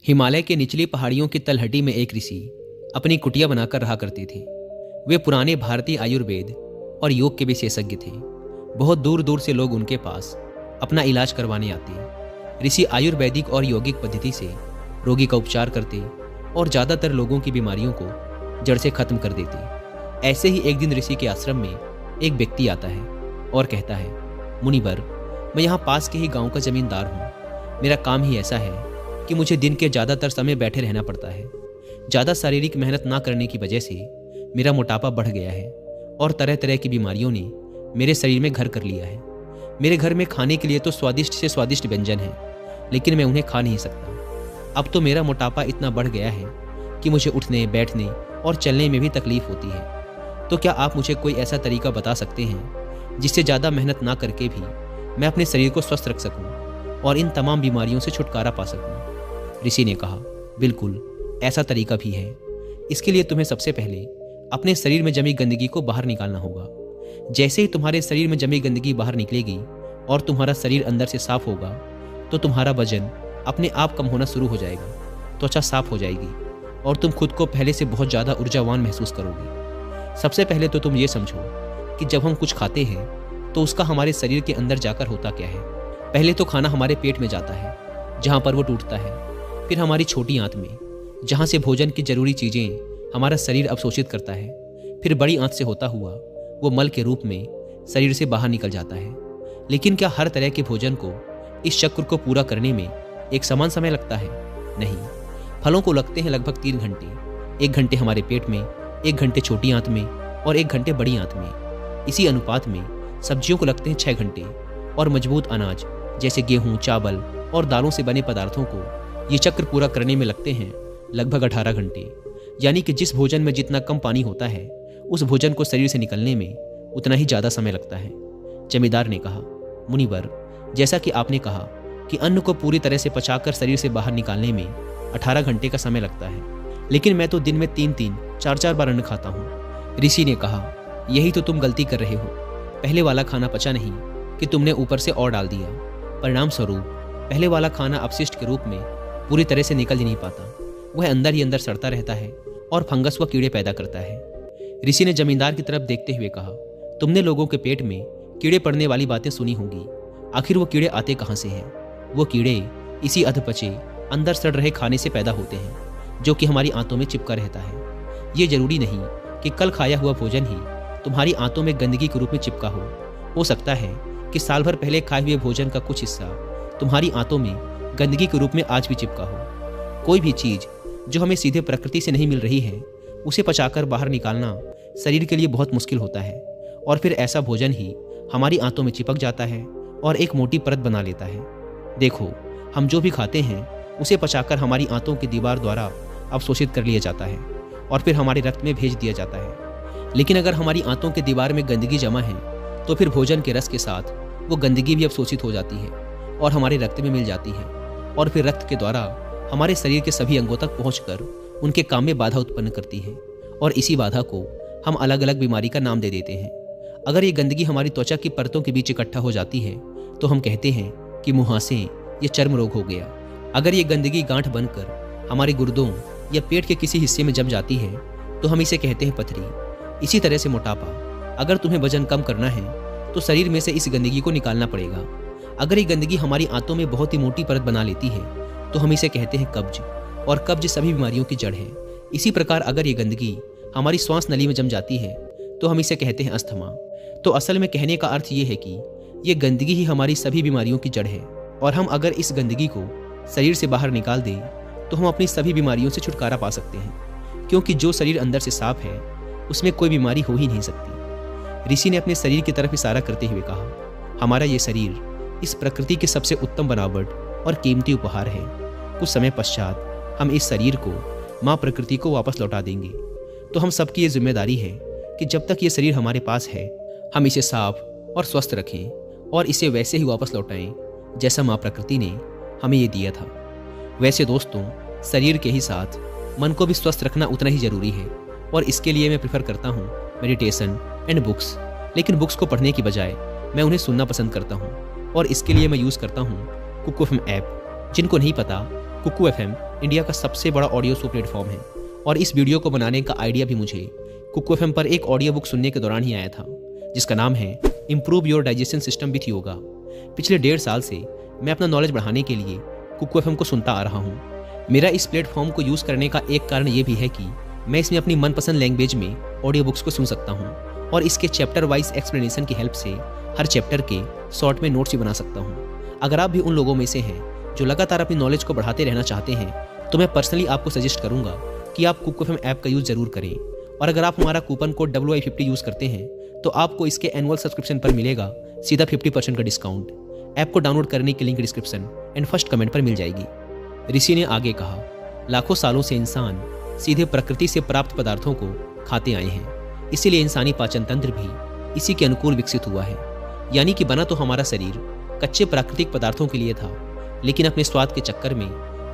हिमालय के निचली पहाड़ियों की तलहटी में एक ऋषि अपनी कुटिया बनाकर रहा करते थे। वे पुराने भारतीय आयुर्वेद और योग के विशेषज्ञ थे। बहुत दूर दूर से लोग उनके पास अपना इलाज करवाने आते। ऋषि आयुर्वेदिक और यौगिक पद्धति से रोगी का उपचार करते और ज़्यादातर लोगों की बीमारियों को जड़ से खत्म कर देते। ऐसे ही एक दिन ऋषि के आश्रम में एक व्यक्ति आता है और कहता है, मुनिवर, मैं यहाँ पास के ही गांव का जमींदार हूँ। मेरा काम ही ऐसा है कि मुझे दिन के ज़्यादातर समय बैठे रहना पड़ता है। ज़्यादा शारीरिक मेहनत ना करने की वजह से मेरा मोटापा बढ़ गया है और तरह तरह की बीमारियों ने मेरे शरीर में घर कर लिया है। मेरे घर में खाने के लिए तो स्वादिष्ट से स्वादिष्ट व्यंजन है, लेकिन मैं उन्हें खा नहीं सकता। अब तो मेरा मोटापा इतना बढ़ गया है कि मुझे उठने, बैठने और चलने में भी तकलीफ होती है। तो क्या आप मुझे कोई ऐसा तरीका बता सकते हैं जिससे ज़्यादा मेहनत ना करके भी मैं अपने शरीर को स्वस्थ रख सकूं और इन तमाम बीमारियों से छुटकारा पा सकूं? ऋषि ने कहा, बिल्कुल, ऐसा तरीका भी है। इसके लिए तुम्हें सबसे पहले अपने शरीर में जमी गंदगी को बाहर निकालना होगा। जैसे ही तुम्हारे शरीर में जमी गंदगी बाहर निकलेगी और तुम्हारा शरीर अंदर से साफ होगा तो तुम्हारा वजन अपने आप कम होना शुरू हो जाएगा, त्वचा साफ हो जाएगी और तुम खुद को पहले से बहुत ज़्यादा ऊर्जावान महसूस करोगे। सबसे पहले तो तुम ये समझो कि जब हम कुछ खाते हैं तो उसका हमारे शरीर के अंदर जाकर होता क्या है। पहले तो खाना हमारे पेट में जाता है, जहाँ पर वो टूटता है। फिर हमारी छोटी आंत में, जहाँ से भोजन की जरूरी चीज़ें हमारा शरीर अवशोषित करता है। फिर बड़ी आंत से होता हुआ वो मल के रूप में शरीर से बाहर निकल जाता है। लेकिन क्या हर तरह के भोजन को, इस चक्र को पूरा करने में एक समान समय लगता है? नहीं। फलों को लगते हैं लगभग 3 घंटे। 1 घंटे हमारे पेट में, 1 घंटे छोटी आंत में और 1 घंटे बड़ी आंत में। इसी अनुपात में सब्जियों को लगते हैं 6 घंटे और मजबूत अनाज जैसे गेहूँ, चावल और दालों से बने पदार्थों को ये चक्र पूरा करने में लगते हैं लगभग 18 घंटे। यानी कि जिस भोजन में जितना कम पानी होता है, उस भोजन को शरीर से निकलने में उतना ही ज़्यादा समय लगता है। जमींदार ने कहा, मुनिवर, जैसा कि आपने कहा कि अन्न को पूरी तरह से पचाकर शरीर से बाहर निकालने में 18 घंटे का समय लगता है, लेकिन मैं तो दिन में 3-3, 4-4 बार अन्न खाता हूँ। ऋषि ने कहा, यही तो तुम गलती कर रहे हो। पहले वाला खाना पचा नहीं कि तुमने ऊपर से और डाल दिया। परिणाम स्वरूप पहले वाला खाना अपशिष्ट के रूप में पूरी तरह से निकल ही नहीं पाता। वह अंदर ही अंदर सड़ता रहता है और फंगस व कीड़े पैदा करता है। ऋषि ने जमींदार की तरफ देखते हुए कहा, तुमने लोगों के पेट में कीड़े पड़ने वाली बातें सुनी होंगी। आखिर वो कीड़े आते कहाँ से हैं? वो कीड़े इसी अधपचे, अंदर सड़ रहे खाने से पैदा होते हैं, जो कि हमारी आंतों में चिपका रहता है। ये जरूरी नहीं कि कल खाया हुआ भोजन ही तुम्हारी आंतों में गंदगी के रूप में चिपका हो सकता है कि साल भर पहले खाए हुए भोजन का कुछ हिस्सा तुम्हारी आंतों में गंदगी के रूप में आज भी चिपका हो। कोई भी चीज़ जो हमें सीधे प्रकृति से नहीं मिल रही है, उसे पचाकर बाहर निकालना शरीर के लिए बहुत मुश्किल होता है और फिर ऐसा भोजन ही हमारी आंतों में चिपक जाता है और एक मोटी परत बना लेता है। देखो, हम जो भी खाते हैं उसे पचाकर हमारी आंतों की दीवार द्वारा अवशोषित कर लिया जाता है और फिर हमारे रक्त में भेज दिया जाता है। लेकिन अगर हमारी आंतों की दीवार में गंदगी जमा है तो फिर भोजन के रस के साथ वो गंदगी भी अवशोषित हो जाती है और हमारे रक्त में मिल जाती है और फिर रक्त के द्वारा हमारे शरीर के सभी अंगों तक पहुंचकर उनके काम में बाधा उत्पन्न करती है और इसी बाधा को हम अलग अलग बीमारी का नाम दे देते हैं। अगर ये गंदगी हमारी त्वचा की परतों के बीच इकट्ठा हो जाती है तो हम कहते हैं कि मुहासे या चर्म रोग हो गया। अगर ये गंदगी गांठ बनकर हमारे गुर्दों या पेट के किसी हिस्से में जम जाती है तो हम इसे कहते हैं पथरी। इसी तरह से मोटापा। अगर तुम्हें वजन कम करना है तो शरीर में से इस गंदगी को निकालना पड़ेगा। अगर ये गंदगी हमारी आंतों में बहुत ही मोटी परत बना लेती है तो हम इसे कहते हैं कब्ज, और कब्ज सभी बीमारियों की जड़ है। इसी प्रकार अगर ये गंदगी हमारी श्वास नली में जम जाती है तो हम इसे कहते हैं अस्थमा। तो असल में कहने का अर्थ ये है कि ये गंदगी ही हमारी सभी बीमारियों की जड़ है और हम अगर इस गंदगी को शरीर से बाहर निकाल दें तो हम अपनी सभी बीमारियों से छुटकारा पा सकते हैं, क्योंकि जो शरीर अंदर से साफ है उसमें कोई बीमारी हो ही नहीं सकती। ऋषि ने अपने शरीर की तरफ इशारा करते हुए कहा, हमारा ये शरीर इस प्रकृति के सबसे उत्तम बनावट और कीमती उपहार है। कुछ समय पश्चात हम इस शरीर को माँ प्रकृति को वापस लौटा देंगे। तो हम सबकी ये जिम्मेदारी है कि जब तक ये शरीर हमारे पास है हम इसे साफ और स्वस्थ रखें और इसे वैसे ही वापस लौटाएं जैसा माँ प्रकृति ने हमें ये दिया था। वैसे दोस्तों, शरीर के ही साथ मन को भी स्वस्थ रखना उतना ही ज़रूरी है और इसके लिए मैं प्रेफर करता हूँ मेडिटेशन एंड बुक्स। लेकिन बुक्स को पढ़ने की बजाय मैं उन्हें सुनना पसंद करता हूँ और इसके लिए मैं यूज़ करता हूँ कुक एफ एम ऐप। जिनको नहीं पता, कुकू एफएम इंडिया का सबसे बड़ा ऑडियो शो प्लेटफॉर्म है और इस वीडियो को बनाने का आइडिया भी मुझे कुकू एफएम पर एक ऑडियो बुक सुनने के दौरान ही आया था, जिसका नाम है improve your digestion system with yoga. पिछले 1.5 साल से मैं अपना नॉलेज बढ़ाने के लिए कुकू एफएम को सुनता आ रहा हूँ। मेरा इस प्लेटफॉर्म को यूज़ करने का एक कारण ये भी है कि मैं इसमें अपनी मनपसंद लैंग्वेज में ऑडियो बुक्स को सुन सकता हूँ और इसके चैप्टर वाइज एक्सप्लेनेशन की हेल्प से हर चैप्टर के शॉर्ट में नोट्स भी बना सकता हूँ। अगर आप भी उन लोगों में से हैं जो लगातार अपनी नॉलेज को बढ़ाते रहना चाहते हैं तो मैं पर्सनली आपको सजेस्ट करूंगा कि आप कुकू एफएम ऐप का यूज़ जरूर करें। और अगर आप हमारा कूपन कोड WI50 यूज़ करते हैं तो आपको इसके एनुअल सब्सक्रिप्शन पर मिलेगा सीधा 50% का डिस्काउंट। ऐप को डाउनलोड करने की link description and first comment पर मिल जाएगी। ऋषि ने आगे कहा, लाखों सालों से इंसान सीधे प्रकृति से प्राप्त पदार्थों को खाते आए हैं, इसीलिए इंसानी पाचन तंत्र भी इसी के अनुकूल विकसित हुआ है। यानी कि बना तो हमारा शरीर कच्चे प्राकृतिक पदार्थों के लिए था, लेकिन अपने स्वाद के चक्कर में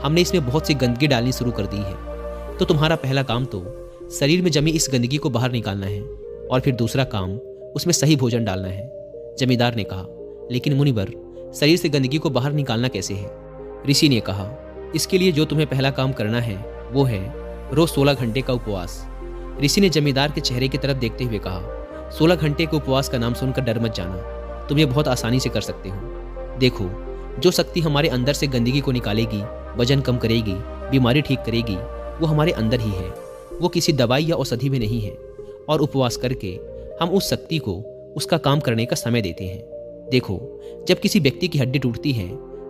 हमने इसमें बहुत सी गंदगी डालनी शुरू कर दी है। तो तुम्हारा पहला काम तो शरीर में जमी इस गंदगी को बाहर निकालना है और फिर दूसरा काम उसमें सही भोजन डालना है। जमींदार ने कहा, लेकिन मुनिवर, शरीर से गंदगी को बाहर निकालना कैसे है? ऋषि ने कहा, इसके लिए जो तुम्हें पहला काम करना है वो है रोज 16 घंटे का उपवास। ऋषि ने जमींदार के चेहरे की तरफ देखते हुए कहा, 16 घंटे के उपवास का नाम सुनकर डर मत जाना, तुम ये बहुत आसानी से कर सकते हो। देखो, जो शक्ति हमारे अंदर से गंदगी को निकालेगी, वजन कम करेगी, बीमारी ठीक करेगी, वो हमारे अंदर ही है। वो किसी दवाई या औषधि में नहीं है। और उपवास करके हम उस शक्ति को उसका काम करने का समय देते हैं। देखो, जब किसी व्यक्ति की हड्डी टूटती है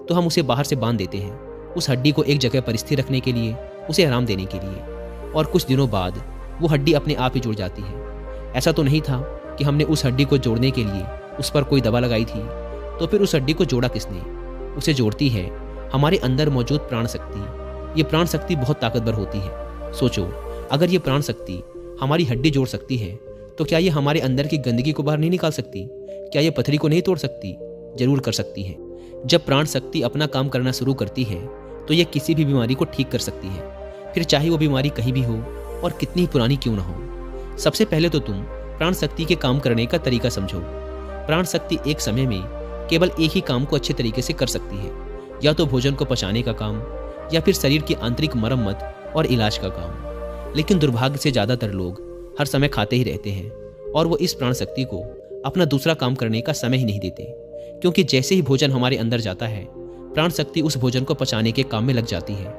तो हम उसे बाहर से बांध देते हैं, उस हड्डी को एक जगह पर स्थिर रखने के लिए, उसे आराम देने के लिए। और कुछ दिनों बाद वो हड्डी अपने आप ही जुड़ जाती है। ऐसा तो नहीं था कि हमने उस हड्डी को जोड़ने के लिए उस पर कोई दवा लगाई थी। तो फिर उस हड्डी को जोड़ा किसने? उसे जोड़ती है हमारे अंदर मौजूद प्राण शक्ति। ये प्राण शक्ति बहुत ताकतवर होती है। सोचो, अगर ये प्राण शक्ति हमारी हड्डी जोड़ सकती है तो क्या ये हमारे अंदर की गंदगी को बाहर नहीं निकाल सकती? क्या ये पथरी को नहीं तोड़ सकती? जरूर कर सकती है। जब प्राण शक्ति अपना काम करना शुरू करती है तो ये किसी भी बीमारी को ठीक कर सकती है, फिर चाहे वो बीमारी कहीं भी हो और कितनी ही पुरानी क्यों ना हो। सबसे पहले तो तुम प्राण शक्ति के काम करने का तरीका समझो। प्राण शक्ति एक समय में केवल एक ही काम को अच्छे तरीके से कर सकती है, या तो भोजन को पचाने का काम या फिर शरीर की आंतरिक मरम्मत और इलाज का काम। लेकिन दुर्भाग्य से ज़्यादातर लोग हर समय खाते ही रहते हैं और वो इस प्राण शक्ति को अपना दूसरा काम करने का समय ही नहीं देते, क्योंकि जैसे ही भोजन हमारे अंदर जाता है प्राण शक्ति उस भोजन को पचाने के काम में लग जाती है।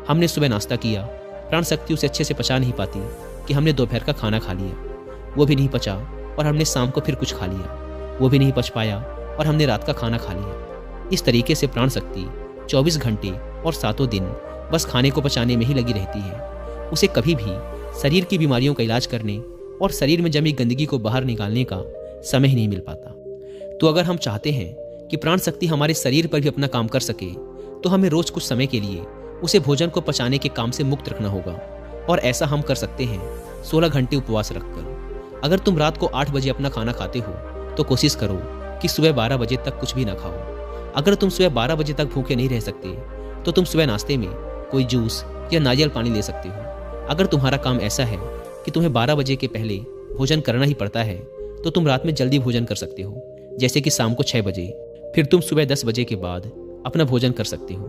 हमने सुबह नाश्ता किया, प्राण शक्ति उसे अच्छे से पचा नहीं पाती कि हमने दोपहर का खाना खा लिया, वो भी नहीं पचा, और हमने शाम को फिर कुछ खा लिया, वो भी नहीं पच पाया, और हमने रात का खाना खा लिया। इस तरीके से प्राण शक्ति 24 घंटे और 7 दिन बस खाने को पचाने में ही लगी रहती है। उसे कभी भी शरीर की बीमारियों का इलाज करने और शरीर में जमी गंदगी को बाहर निकालने का समय ही नहीं मिल पाता। तो अगर हम चाहते हैं कि प्राण शक्ति हमारे शरीर पर भी अपना काम कर सके तो हमें रोज कुछ समय के लिए उसे भोजन को पचाने के काम से मुक्त रखना होगा। और ऐसा हम कर सकते हैं 16 घंटे उपवास रखकर। अगर तुम रात को 8 बजे अपना खाना खाते हो तो कोशिश करो कि सुबह 12 बजे तक कुछ भी ना खाओ। अगर तुम सुबह 12 बजे तक भूखे नहीं रह सकते तो तुम सुबह नाश्ते में कोई जूस या नारियल पानी ले सकते हो। अगर तुम्हारा काम ऐसा है कि तुम्हें 12 बजे के पहले भोजन करना ही पड़ता है तो तुम रात में जल्दी भोजन कर सकते हो, जैसे कि शाम को 6 बजे। फिर तुम सुबह 10 बजे के बाद अपना भोजन कर सकते हो।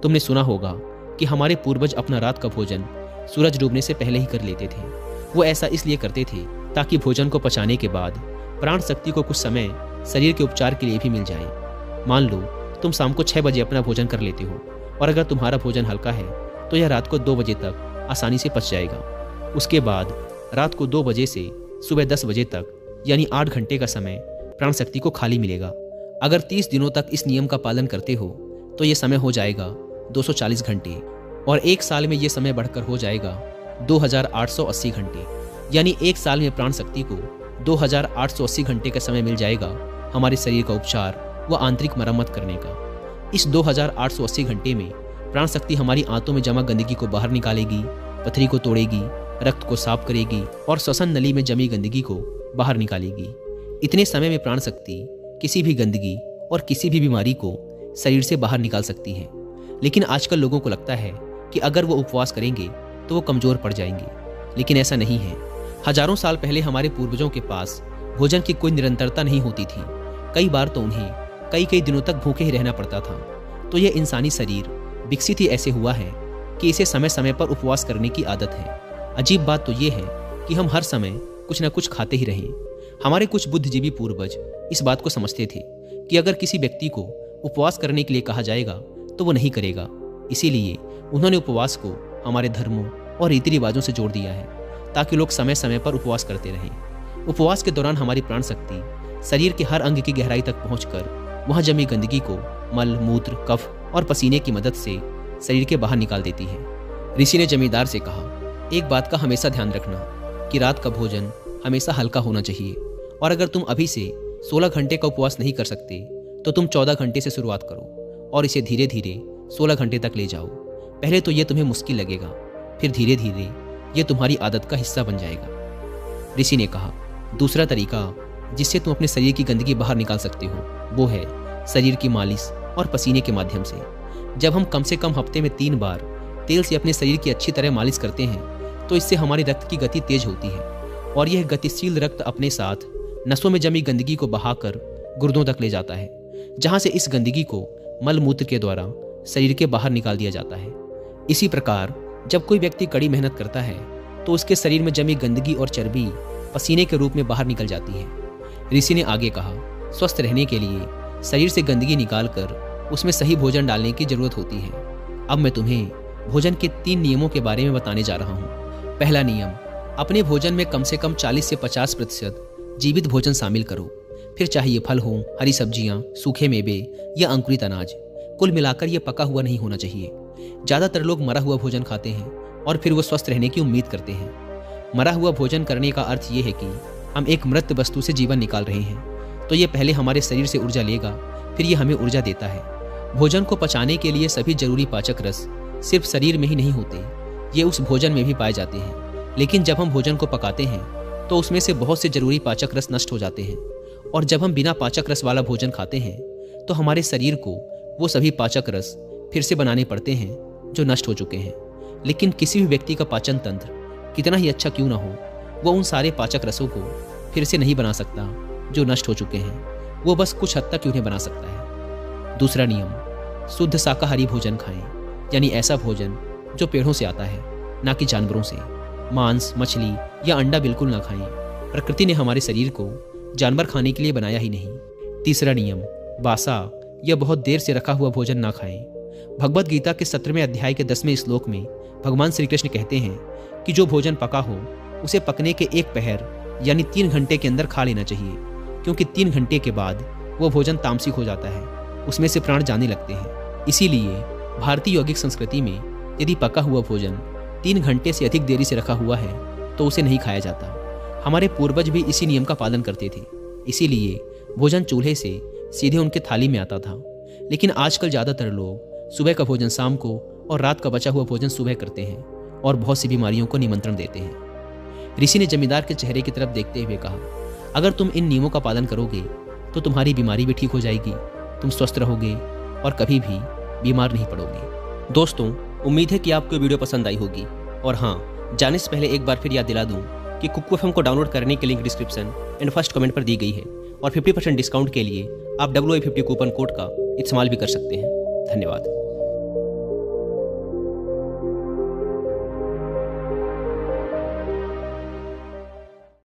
तुमने सुना होगा कि हमारे पूर्वज अपना रात का भोजन सूरज डूबने से पहले ही कर लेते थे। वो ऐसा इसलिए करते थे ताकि भोजन को पचाने के बाद प्राण शक्ति को कुछ समय शरीर के उपचार के लिए भी मिल जाए। मान लो तुम शाम को 6 बजे अपना भोजन कर लेते हो और अगर तुम्हारा भोजन हल्का है तो यह रात को 2 बजे तक आसानी से पच जाएगा। उसके बाद रात को 2 बजे से सुबह 10 बजे तक यानी 8 घंटे का समय प्राण शक्ति को खाली मिलेगा। अगर 30 दिनों तक इस नियम का पालन करते हो तो ये समय हो जाएगा 240 घंटे और 1 साल में ये समय बढ़कर हो जाएगा 2880 घंटे। यानी 1 साल में प्राण शक्ति को 2880 घंटे का समय मिल जाएगा हमारे शरीर का उपचार व आंतरिक मरम्मत करने का। इस 2880 घंटे में प्राण शक्ति हमारी आंतों में जमा गंदगी को बाहर निकालेगी, पथरी को तोड़ेगी, रक्त को साफ करेगी और श्वसन नली में जमी गंदगी को बाहर निकालेगी। इतने समय में प्राण शक्ति किसी भी गंदगी और किसी भी बीमारी को शरीर से बाहर निकाल सकती है। लेकिन आजकल लोगों को लगता है कि अगर वो उपवास करेंगे तो वो कमजोर पड़ जाएंगे, लेकिन ऐसा नहीं है। हजारों साल पहले हमारे पूर्वजों के पास भोजन की कोई निरंतरता नहीं होती थी। कई बार तो उन्हें कई दिनों तक भूखे ही रहना पड़ता था। तो यह इंसानी शरीर विकसित ही ऐसे हुआ है कि इसे समय समय पर उपवास करने की आदत है। अजीब बात तो ये है कि हम हर समय कुछ न कुछ खाते ही रहें। हमारे कुछ बुद्धिजीवी पूर्वज इस बात को समझते थे कि अगर किसी व्यक्ति को उपवास करने के लिए कहा जाएगा तो वो नहीं करेगा। इसीलिए उन्होंने उपवास को हमारे धर्मों और रीति रिवाजों से जोड़ दिया है ताकि लोग समय समय पर उपवास करते रहें। उपवास के दौरान हमारी प्राण शक्ति शरीर के हर अंग की गहराई तक पहुंचकर वहां जमी गंदगी को मल, मूत्र, कफ और पसीने की मदद से शरीर के बाहर निकाल देती है। ऋषि ने जमींदार से कहा, एक बात का हमेशा ध्यान रखना कि रात का भोजन हमेशा हल्का होना चाहिए और अगर तुम अभी से 16 घंटे का उपवास नहीं कर सकते तो तुम 14 घंटे से शुरुआत करो और इसे धीरे धीरे 16 घंटे तक ले जाओ। पहले तो ये तुम्हें मुश्किल लगेगा, फिर धीरे धीरे ये तुम्हारी आदत का हिस्सा बन जाएगा। ऋषि ने कहा, दूसरा तरीका जिससे तुम अपने शरीर की गंदगी बाहर निकाल सकते हो वो है शरीर की मालिश और पसीने के माध्यम से। जब हम कम से कम हफ्ते में 3 बार तेल से अपने शरीर की अच्छी तरह मालिश करते हैं तो इससे हमारे रक्त की गति तेज होती है और यह गतिशील रक्त अपने साथ नसों में जमी गंदगी को बहाकर गुर्दों तक ले जाता है, जहां से इस गंदगी को मल मूत्र के द्वारा शरीर के बाहर निकाल दिया जाता है। इसी प्रकार जब कोई व्यक्ति कड़ी मेहनत करता है तो उसके शरीर में जमी गंदगी और चर्बी पसीने के रूप में बाहर निकल जाती है। ऋषि ने आगे कहा, स्वस्थ रहने के लिए शरीर से गंदगी निकालकर उसमें सही भोजन डालने की जरूरत होती है। अब मैं तुम्हें भोजन के 3 नियमों के बारे में बताने जा रहा हूँ। पहला नियम, अपने भोजन में कम से कम 40 से 50% जीवित भोजन शामिल करो। फिर चाहे ये फल हो, हरी सब्जियां, सूखे मेवे या अंकुरित अनाज, कुल मिलाकर ये पका हुआ नहीं होना चाहिए। ज़्यादातर लोग मरा हुआ भोजन खाते हैं और फिर वो स्वस्थ रहने की उम्मीद करते हैं। मरा हुआ भोजन करने का अर्थ ये है कि हम एक मृत वस्तु से जीवन निकाल रहे हैं, तो ये पहले हमारे शरीर से ऊर्जा लेगा, फिर ये हमें ऊर्जा देता है। भोजन को पचाने के लिए सभी जरूरी पाचक रस सिर्फ शरीर में ही नहीं होते, ये उस भोजन में भी पाए जाते हैं। लेकिन जब हम भोजन को पकाते हैं तो उसमें से बहुत से जरूरी पाचक रस नष्ट हो जाते हैं और जब हम बिना पाचक रस वाला भोजन खाते हैं तो हमारे शरीर को वो सभी पाचक रस फिर से बनाने पड़ते हैं जो नष्ट हो चुके हैं। लेकिन किसी भी व्यक्ति का पाचन तंत्र कितना ही अच्छा क्यों ना हो, वो उन सारे पाचक रसों को फिर से नहीं बना सकता जो नष्ट हो चुके हैं। वो बस कुछ हद तक उन्हें बना सकता है। दूसरा नियम, शुद्ध शाकाहारी भोजन खाएं, यानी ऐसा भोजन जो पेड़ों से आता है, ना कि जानवरों से। मांस, मछली या अंडा बिल्कुल ना खाएं। प्रकृति ने हमारे शरीर को जानवर खाने के लिए बनाया ही नहीं। तीसरा नियम, बासा या बहुत देर से रखा हुआ भोजन ना खाएं। भगवद गीता के 17वें अध्याय के 10वें श्लोक में भगवान श्री कृष्ण कहते हैं कि जो भोजन पका हो उसे पकने के 1 पहर यानी 3 घंटे के अंदर खा लेना चाहिए, क्योंकि 3 घंटे के बाद वो भोजन तामसिक हो जाता है, उसमें से प्राण जाने लगते हैं। इसीलिए भारतीय यौगिक संस्कृति में यदि पका हुआ भोजन 3 घंटे से अधिक देरी से रखा हुआ है तो उसे नहीं खाया जाता। हमारे पूर्वज भी इसी नियम का पालन करते थे, इसीलिए भोजन चूल्हे से सीधे उनके थाली में आता था। लेकिन आजकल ज़्यादातर लोग सुबह का भोजन शाम को और रात का बचा हुआ भोजन सुबह करते हैं और बहुत सी बीमारियों को निमंत्रण देते हैं। ऋषि ने जमींदार के चेहरे की तरफ देखते हुए कहा, अगर तुम इन नियमों का पालन करोगे तो तुम्हारी बीमारी भी ठीक हो जाएगी, तुम स्वस्थ रहोगे और कभी भी बीमार नहीं पड़ोगे। दोस्तों, उम्मीद है कि आपको वीडियो पसंद आई होगी। और हाँ, जाने से पहले एक बार फिर याद दिला दूं कि कुकू एफएम को डाउनलोड करने की link description and first comment पर दी गई है और 50% डिस्काउंट के लिए आप WI50 कूपन कोड का इस्तेमाल भी कर सकते हैं। धन्यवाद।